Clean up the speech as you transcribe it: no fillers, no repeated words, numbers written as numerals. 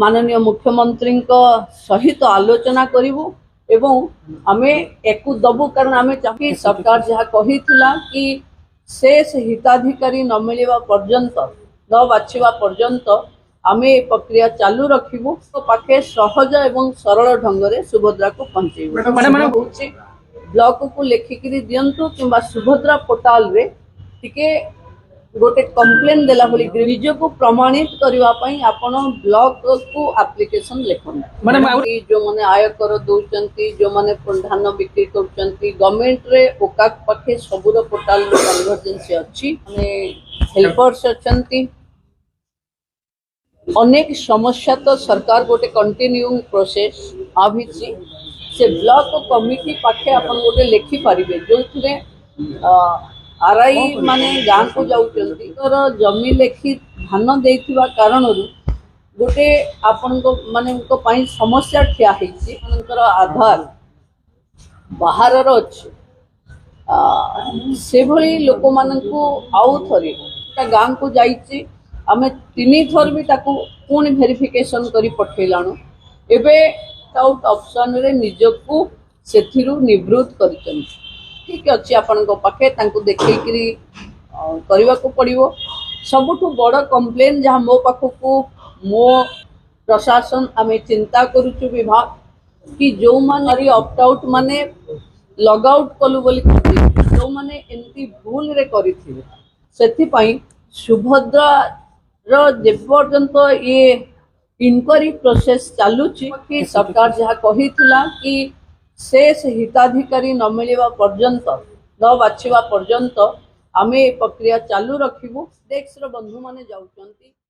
माननीय मुख्यमंत्री सहित आलोचना करूँ एवं आमे एकु दबु कारण आमे चाहे सरकार जहाँ कही कि शेष हिताधिकारी न मिलवा पर्यंत न बाछिबा पर्यंत आमे प्रक्रिया चालू रखिबु पाखे सहज एवं सरल ढंग से सुभद्रा को पहुंचेबु ब्लॉक को लेखिकी दिंतु कि सुभद्रा पोर्टाल रे टिके गोटे कंप्लेन देला बोली निज को प्रमाणित करने आपण ब्लॉक को एप्लिकेशन लिखुन जो माने आयकर दौरान जो माने धान बिक्री कर गवर्नमेंट रे ओकाक पाखे सबुर पोर्टाल कन्वर्जेंसी अच्छी हेल्पर्स अच्छी अनेक समस्या तो सरकार गोटे कंटिन्यूइंग प्रोसेस आभिची से ब्लॉक कमिटी पाखे आपण गोटे लिखि पारिबे जो आरआई माने गांव को जाऊँ जमी लेखि धान देथिबा कारण गोटे आपण को माने समस्या ठिया आधार बाहर अच्छे से भली लोक मानू आउ थरी गांव को जाइए आमे 3 थर भी ताकू पुणी वेरिफिकेशन करी पठेलाणु एबे आउट ऑप्शन रे निजको सेथिरु निवृत्त करितन ठीक अच्छे आपण पाखे देखी करने को पड़ो सबुठु बड़ कंप्लेन जहाँ मो पाखक मो प्रशासन आम चिंता करुचु विभाग कि जो माने ऑप्ट आउट माने लॉग आउट कलु बोली जो माने एमती भूल रे करिथिबे सेथि सुभद्रा जे पर्यंत ये इनक्वारी प्रोसेस चालुची कि सरकार जहाँ कही कि शेष हिताधिकारी न मिलवा पर्यंत न बाछिबा पर्यंत आमे प्रक्रिया चालू रखिबु। डेस्क रो बंधु माने जाउचंती।